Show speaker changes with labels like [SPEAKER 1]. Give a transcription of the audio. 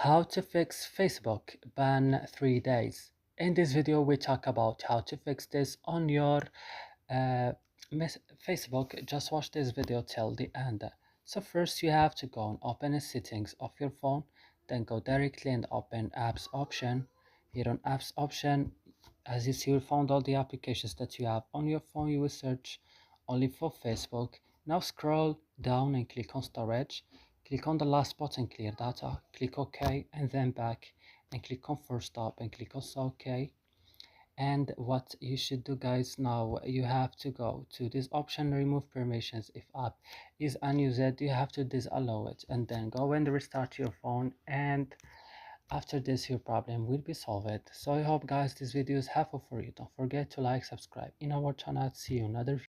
[SPEAKER 1] How to fix Facebook ban 3 days. In this video, we talk about how to fix this on your uh, Facebook. Just watch this video till the end. So first you have to go and open the settings of your phone, then go directly and open apps option. Here on apps option, as you see, you found all the applications that you have on your phone. You will search only for Facebook. Now scroll down and click on storage. Click on the last button, clear data, click OK, and then back and click on force stop and click also OK. And what you should do, guys, now you have to go to this option, remove permissions. If app is unused, you have to disallow it, and then go and restart your phone, and after this your problem will be solved. So I hope, guys, this video is helpful for you. Don't forget to like, subscribe in our channel. See you in another video.